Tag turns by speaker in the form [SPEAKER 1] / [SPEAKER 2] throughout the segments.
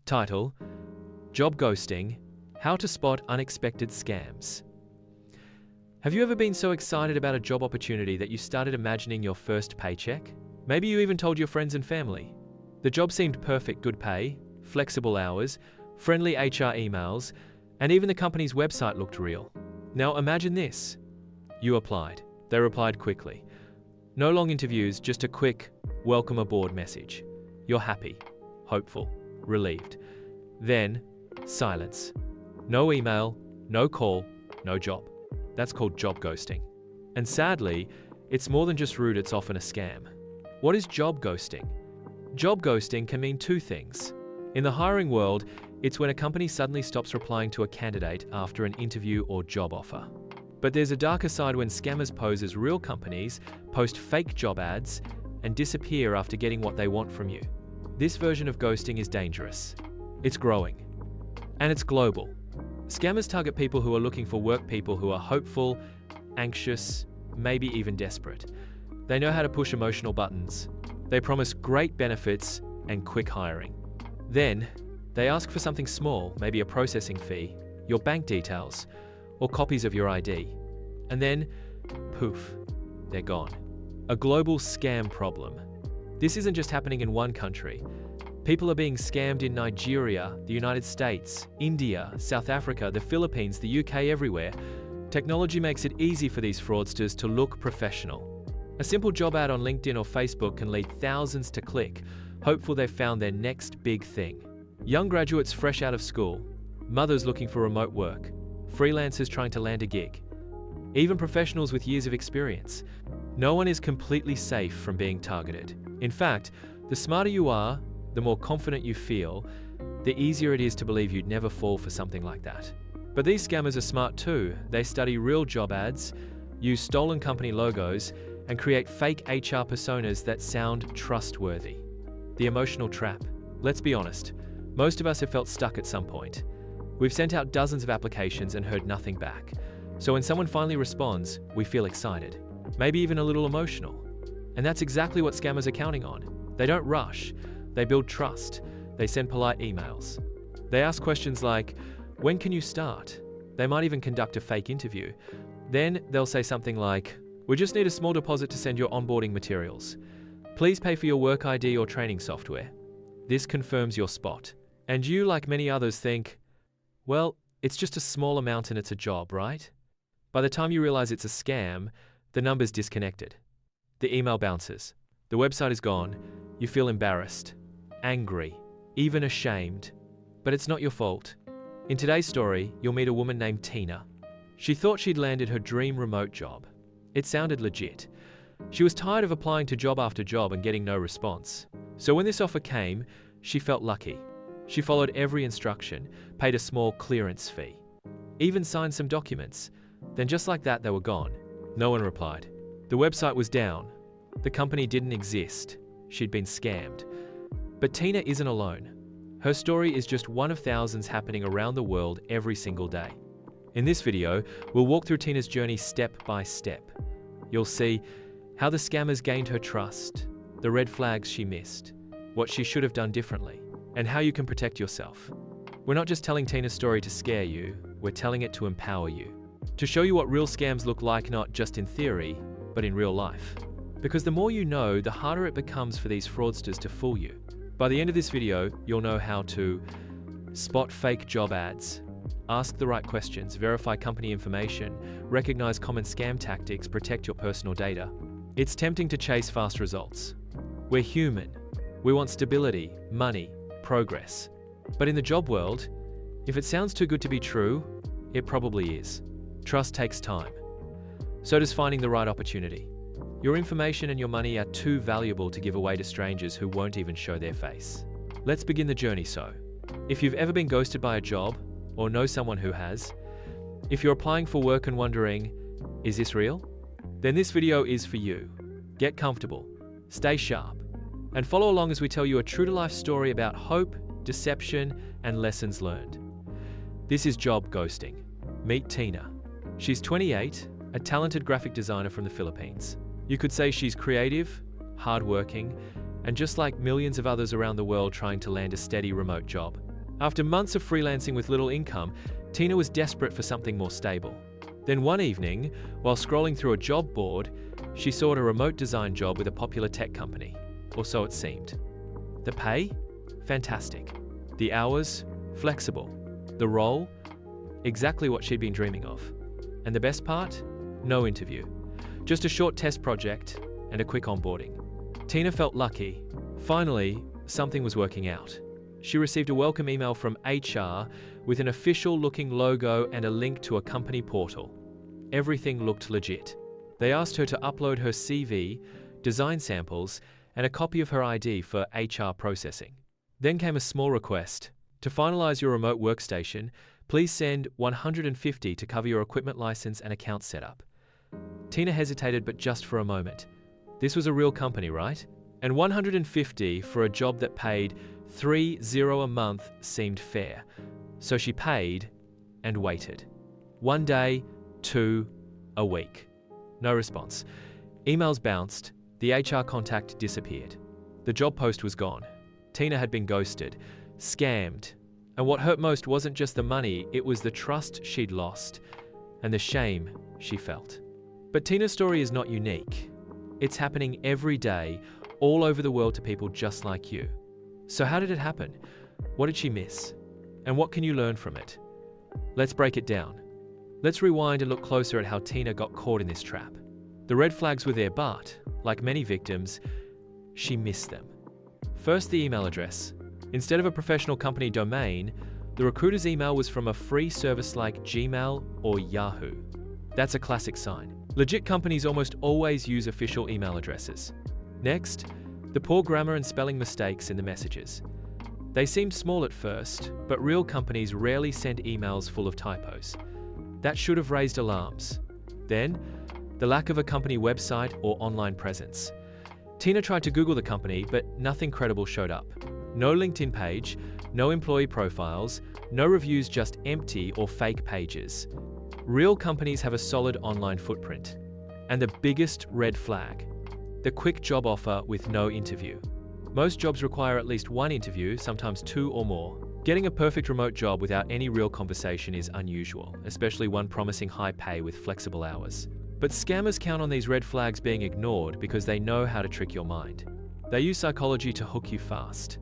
[SPEAKER 1] Title: Job Ghosting: How to Spot Unexpected Scams. Have you ever been so excited about a job opportunity that you started imagining your first paycheck? Maybe you even told your friends and family. The job seemed perfect: good pay, flexible hours, friendly HR emails, and even the company's website looked real. Now imagine this. You applied. They replied quickly. No long interviews, just a quick "welcome aboard" message. You're happy, hopeful, relieved. Then, silence. No email, no call, no job. That's called job ghosting. And sadly, it's more than just rude, it's often a scam. What is job ghosting? Job ghosting can mean two things. In the hiring world, it's when a company suddenly stops replying to a candidate after an interview or job offer. But there's a darker side when scammers pose as real companies, post fake job ads, and disappear after getting what they want from you. This version of ghosting is dangerous. It's growing. And it's global. Scammers target people who are looking for work, people who are hopeful, anxious, maybe even desperate. They know how to push emotional buttons. They promise great benefits and quick hiring. Then, they ask for something small, maybe a processing fee, your bank details, or copies of your ID. And then, poof, they're gone. A global scam problem. This isn't just happening in one country. People are being scammed in Nigeria, the United States, India, South Africa, the Philippines, the UK, everywhere. Technology makes it easy for these fraudsters to look professional. A simple job ad on LinkedIn or Facebook can lead thousands to click, hopeful they've found their next big thing. Young graduates fresh out of school, mothers looking for remote work, freelancers trying to land a gig, even professionals with years of experience. No one is completely safe from being targeted. In fact, the smarter you are, the more confident you feel, the easier it is to believe you'd never fall for something like that. But these scammers are smart too. They study real job ads, use stolen company logos, and create fake HR personas that sound trustworthy. The emotional trap. Let's be honest, most of us have felt stuck at some point. We've sent out dozens of applications and heard nothing back. So when someone finally responds, we feel excited, maybe even a little emotional. And that's exactly what scammers are counting on. They don't rush. They build trust. They send polite emails. They ask questions like, "When can you start?" They might even conduct a fake interview. Then they'll say something like, "We just need a small deposit to send your onboarding materials. Please pay for your work ID or training software." This confirms your spot. And you, like many others, think, well, it's just a small amount and it's a job, right? By the time you realize it's a scam, the number's disconnected. The email bounces. The website is gone. You feel embarrassed, angry, even ashamed. But it's not your fault. In today's story, you'll meet a woman named Tina. She thought she'd landed her dream remote job. It sounded legit. She was tired of applying to job after job and getting no response. So when this offer came, she felt lucky. She followed every instruction, paid a small clearance fee, even signed some documents. Then just like that, they were gone. No one replied. The website was down. The company didn't exist. She'd been scammed. But Tina isn't alone. Her story is just one of thousands happening around the world every single day. In this video, we'll walk through Tina's journey step by step. You'll see how the scammers gained her trust, the red flags she missed, what she should have done differently, and how you can protect yourself. We're not just telling Tina's story to scare you, we're telling it to empower you, to show you what real scams look like, not just in theory, but in real life. Because the more you know, the harder it becomes for these fraudsters to fool you. By the end of this video, you'll know how to spot fake job ads, ask the right questions, verify company information, recognize common scam tactics, protect your personal data. It's tempting to chase fast results. We're human. We want stability, money, progress. But in the job world, if it sounds too good to be true, it probably is. Trust takes time. So does finding the right opportunity. Your information and your money are too valuable to give away to strangers who won't even show their face. Let's begin the journey. So, if you've ever been ghosted by a job, or know someone who has, if you're applying for work and wondering, is this real? Then this video is for you. Get comfortable, stay sharp, and follow along as we tell you a true-to-life story about hope, deception, and lessons learned. This is Job Ghosting. Meet Tina. She's 28, a talented graphic designer from the Philippines. You could say she's creative, hardworking, and just like millions of others around the world trying to land a steady remote job. After months of freelancing with little income, Tina was desperate for something more stable. Then one evening, while scrolling through a job board, she saw a remote design job with a popular tech company, or so it seemed. The pay? Fantastic. The hours? Flexible. The role? Exactly what she'd been dreaming of. And the best part? No interview. Just a short test project and a quick onboarding. Tina felt lucky. Finally, something was working out. She received a welcome email from HR with an official-looking logo and a link to a company portal. Everything looked legit. They asked her to upload her CV, design samples, and a copy of her ID for HR processing. Then came a small request. To finalize your remote workstation, please send $150 to cover your equipment license and account setup. Tina hesitated, but just for a moment. This was a real company, right? And $150 for a job that paid $30 a month seemed fair. So she paid and waited. 1 day, 2, a week. No response. Emails bounced. The HR contact disappeared. The job post was gone. Tina had been ghosted, scammed. And what hurt most wasn't just the money, it was the trust she'd lost and the shame she felt. But Tina's story is not unique. It's happening every day, all over the world to people just like you. So how did it happen? What did she miss? And what can you learn from it? Let's break it down. Let's rewind and look closer at how Tina got caught in this trap. The red flags were there, but, like many victims, she missed them. First, the email address. Instead of a professional company domain, the recruiter's email was from a free service like Gmail or Yahoo. That's a classic sign. Legit companies almost always use official email addresses. Next, the poor grammar and spelling mistakes in the messages. They seemed small at first, but real companies rarely send emails full of typos. That should have raised alarms. Then, the lack of a company website or online presence. Tina tried to Google the company, but nothing credible showed up. No LinkedIn page, no employee profiles, no reviews, just empty or fake pages. Real companies have a solid online footprint. And the biggest red flag, the quick job offer with no interview. Most jobs require at least one interview, sometimes 2 or more. Getting a perfect remote job without any real conversation is unusual, especially one promising high pay with flexible hours. But scammers count on these red flags being ignored because they know how to trick your mind. They use psychology to hook you fast.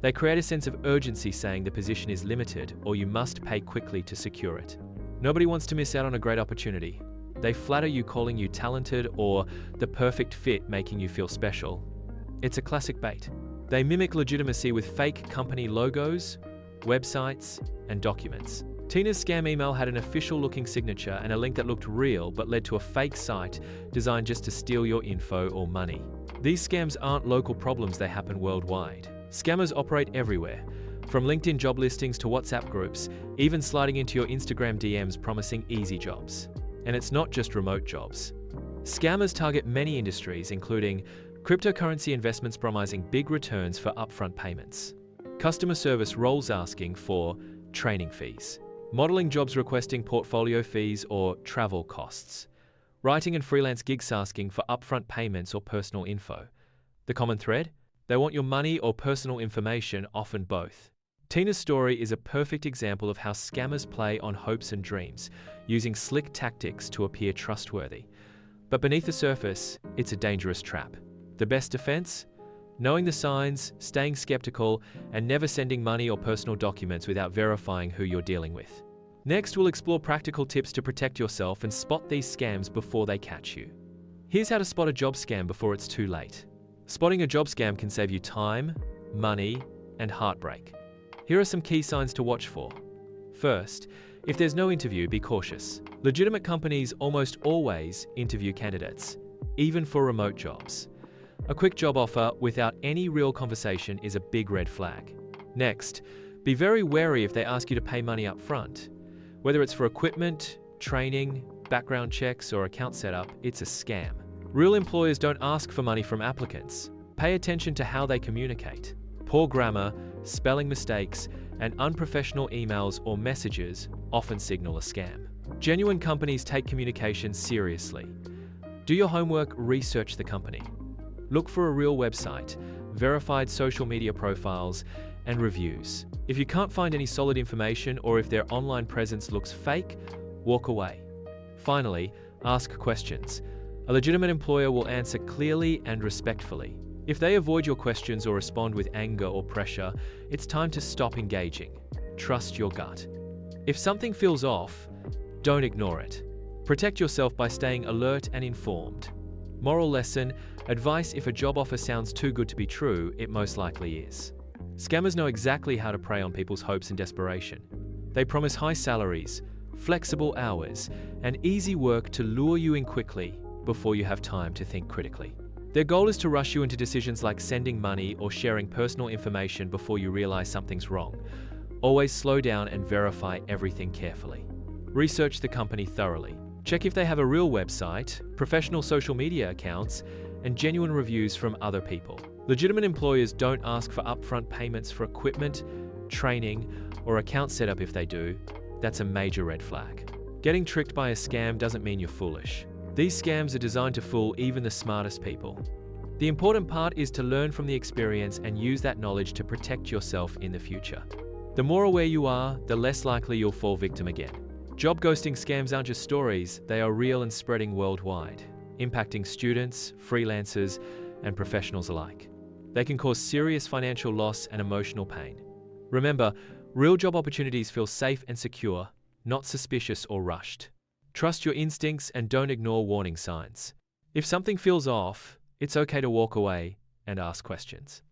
[SPEAKER 1] They create a sense of urgency, saying the position is limited or you must pay quickly to secure it. Nobody wants to miss out on a great opportunity. They flatter you, calling you talented or the perfect fit, making you feel special. It's a classic bait. They mimic legitimacy with fake company logos, websites, and documents. Tina's scam email had an official-looking signature and a link that looked real but led to a fake site designed just to steal your info or money. These scams aren't local problems, they happen worldwide. Scammers operate everywhere, from LinkedIn job listings to WhatsApp groups, even sliding into your Instagram DMs promising easy jobs. And it's not just remote jobs. Scammers target many industries, including cryptocurrency investments promising big returns for upfront payments, customer service roles asking for training fees, modeling jobs requesting portfolio fees or travel costs, writing and freelance gigs asking for upfront payments or personal info. The common thread? They want your money or personal information, often both. Tina's story is a perfect example of how scammers play on hopes and dreams, using slick tactics to appear trustworthy. But beneath the surface, it's a dangerous trap. The best defense? Knowing the signs, staying skeptical, and never sending money or personal documents without verifying who you're dealing with. Next, we'll explore practical tips to protect yourself and spot these scams before they catch you. Here's how to spot a job scam before it's too late. Spotting a job scam can save you time, money, and heartbreak. Here are some key signs to watch for. First, if there's no interview, be cautious. Legitimate companies almost always interview candidates, even for remote jobs. A quick job offer without any real conversation is a big red flag. Next, be very wary if they ask you to pay money up front. Whether it's for equipment, training, background checks, or account setup, it's a scam. Real employers don't ask for money from applicants. Pay attention to how they communicate. Poor grammar, spelling mistakes, and unprofessional emails or messages often signal a scam. Genuine companies take communication seriously. Do your homework, research the company. Look for a real website, verified social media profiles, and reviews. If you can't find any solid information or if their online presence looks fake, walk away. Finally, ask questions. A legitimate employer will answer clearly and respectfully. If they avoid your questions or respond with anger or pressure, it's time to stop engaging. Trust your gut. If something feels off, don't ignore it. Protect yourself by staying alert and informed. Moral lesson: advice: if a job offer sounds too good to be true, it most likely is. Scammers know exactly how to prey on people's hopes and desperation. They promise high salaries, flexible hours, and easy work to lure you in quickly before you have time to think critically. Their goal is to rush you into decisions like sending money or sharing personal information before you realize something's wrong. Always slow down and verify everything carefully. Research the company thoroughly. Check if they have a real website, professional social media accounts, and genuine reviews from other people. Legitimate employers don't ask for upfront payments for equipment, training, or account setup. If they do, that's a major red flag. Getting tricked by a scam doesn't mean you're foolish. These scams are designed to fool even the smartest people. The important part is to learn from the experience and use that knowledge to protect yourself in the future. The more aware you are, the less likely you'll fall victim again. Job ghosting scams aren't just stories, they are real and spreading worldwide, impacting students, freelancers, and professionals alike. They can cause serious financial loss and emotional pain. Remember, real job opportunities feel safe and secure, not suspicious or rushed. Trust your instincts and don't ignore warning signs. If something feels off, it's okay to walk away and ask questions.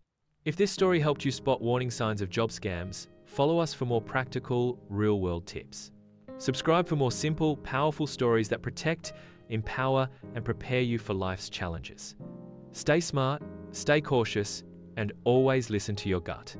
[SPEAKER 1] If this story helped you spot warning signs of job scams, follow us for more practical, real-world tips. Subscribe for more simple, powerful stories that protect, empower, and prepare you for life's challenges. Stay smart, stay cautious, and always listen to your gut.